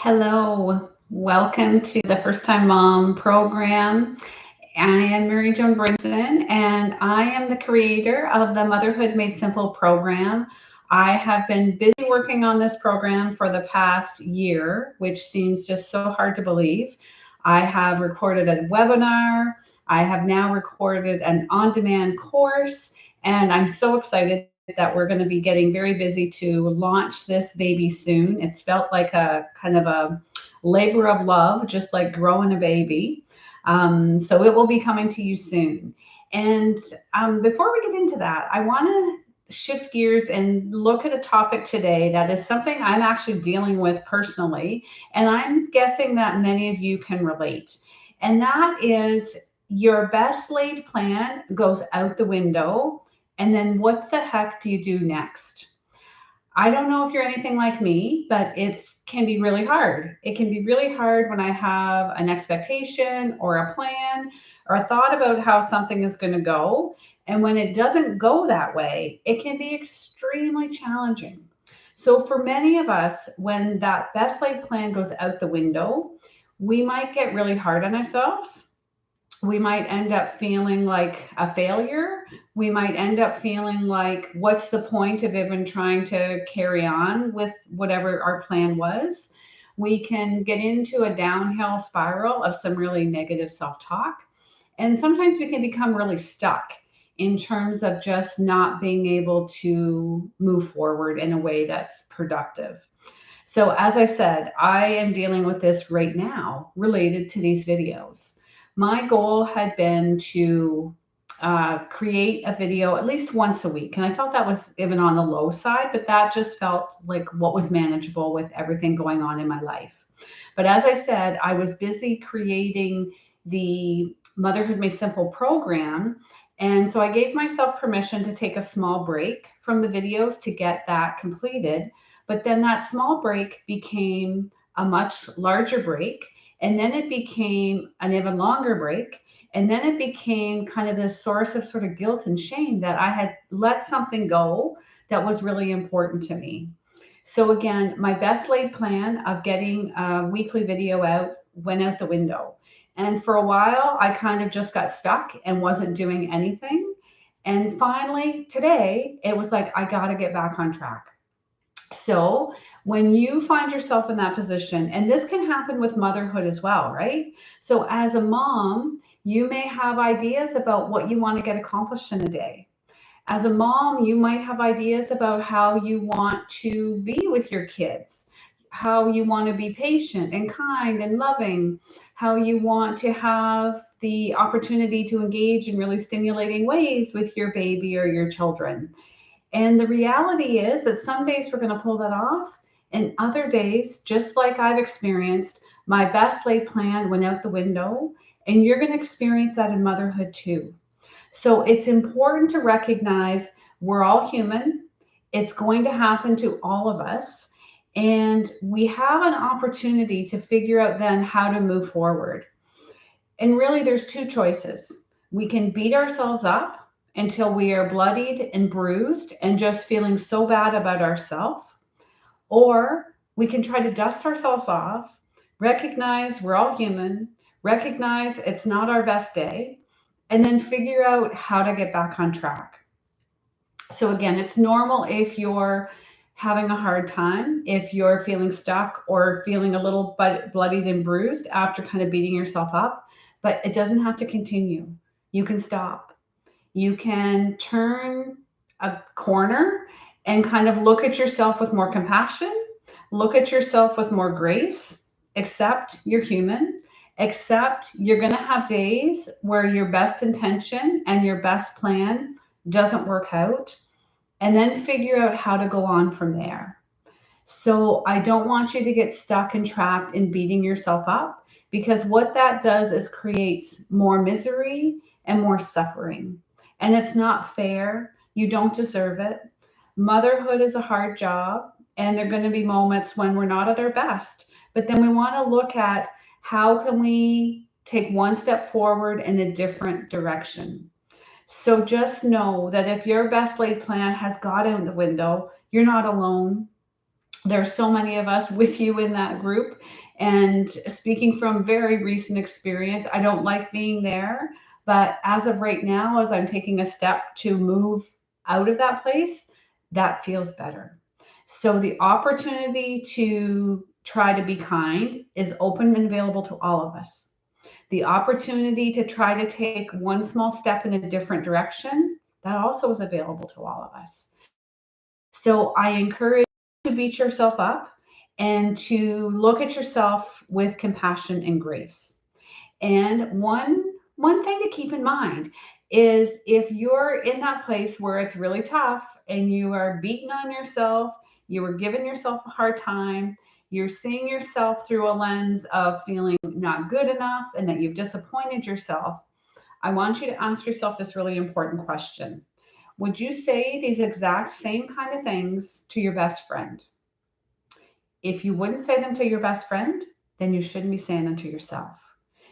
Hello, welcome to the First Time Mom program. I am Mary Joan Brinson, and I am the creator of the Motherhood Made Simple program. I have been busy working on this program for the past year, which seems just so hard to believe. I have recorded a webinar, I have now recorded an on demand course, and I'm so excited that we're going to be getting very busy to launch this baby soon. It's felt like a kind of a labor of love, just like growing a baby. So it will be coming to you soon. And before we get into that, I want to shift gears and look at a topic today that is something I'm actually dealing with personally. And I'm guessing that many of you can relate. And that is your best laid plan goes out the window. And then what the heck do you do next? I don't know if you're anything like me, but it can be really hard. It can be really hard when I have an expectation or a plan or a thought about how something is going to go. And when it doesn't go that way, it can be extremely challenging. So, for many of us, when that best laid plan goes out the window, we might get really hard on ourselves. We might end up feeling like a failure. We might end up feeling like, what's the point of even trying to carry on with whatever our plan was? We can get into a downhill spiral of some really negative self talk. And sometimes we can become really stuck in terms of just not being able to move forward in a way that's productive. So, as I said, I am dealing with this right now related to these videos. My goal had been to create a video at least once a week. And I felt that was even on the low side, but that just felt like what was manageable with everything going on in my life. But as I said, I was busy creating the Motherhood Made Simple program. And so I gave myself permission to take a small break from the videos to get that completed. But then that small break became a much larger break. And then it became an even longer break. And then it became kind of this source of sort of guilt and shame that I had let something go that was really important to me. So again, my best laid plan of getting a weekly video out went out the window. And for a while, I kind of just got stuck and wasn't doing anything. And finally, today, it was like, I got to get back on track. So, when you find yourself in that position, and this can happen with motherhood as well, right? So, as a mom, you may have ideas about what you want to get accomplished in a day. As a mom, you might have ideas about how you want to be with your kids, how you want to be patient and kind and loving, how you want to have the opportunity to engage in really stimulating ways with your baby or your children. And the reality is that some days we're going to pull that off, and other days, just like I've experienced, my best laid plan went out the window, and you're going to experience that in motherhood too. So it's important to recognize we're all human. It's going to happen to all of us. And we have an opportunity to figure out then how to move forward. And really, there's two choices. We can beat ourselves up until we are bloodied and bruised and just feeling so bad about ourselves, or we can try to dust ourselves off, recognize we're all human, recognize it's not our best day, and then figure out how to get back on track. So, again, it's normal if you're having a hard time, if you're feeling stuck or feeling a little bloodied and bruised after kind of beating yourself up, but it doesn't have to continue. You can stop. You can turn a corner and kind of look at yourself with more compassion, look at yourself with more grace, accept you're human, accept you're going to have days where your best intention and your best plan doesn't work out, and then figure out how to go on from there. So I don't want you to get stuck and trapped in beating yourself up, because what that does is creates more misery and more suffering. And it's not fair. You don't deserve it. Motherhood is a hard job, and there are going to be moments when we're not at our best. But then we want to look at how can we take one step forward in a different direction. So just know that if your best laid plan has got out the window, you're not alone. There's so many of us with you in that group. And speaking from very recent experience, I don't like being there. But as of right now, as I'm taking a step to move out of that place, that feels better. So the opportunity to try to be kind is open and available to all of us. The opportunity to try to take one small step in a different direction, that also is available to all of us. So I encourage you to beat yourself up and to look at yourself with compassion and grace. And one thing to keep in mind is if you're in that place where it's really tough and you are beating on yourself, you are giving yourself a hard time, you're seeing yourself through a lens of feeling not good enough and that you've disappointed yourself, I want you to ask yourself this really important question. Would you say these exact same kind of things to your best friend? If you wouldn't say them to your best friend, then you shouldn't be saying them to yourself.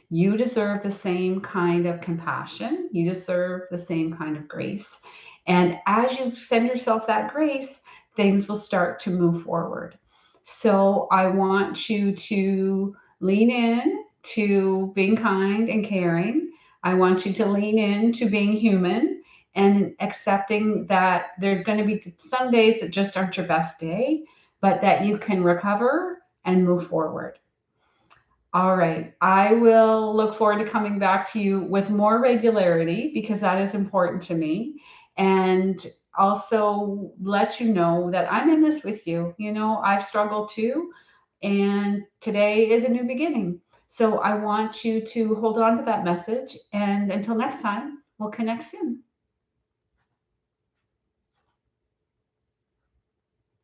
You deserve the same kind of compassion. You deserve the same kind of grace. And as you extend yourself that grace, things will start to move forward. So I want you to lean in to being kind and caring. I want you to lean in to being human and accepting that there are going to be some days that just aren't your best day, but that you can recover and move forward. All right. I will look forward to coming back to you with more regularity because that is important to me. And also let you know that I'm in this with you. You know, I've struggled too. And today is a new beginning. So I want you to hold on to that message. And until next time, we'll connect soon.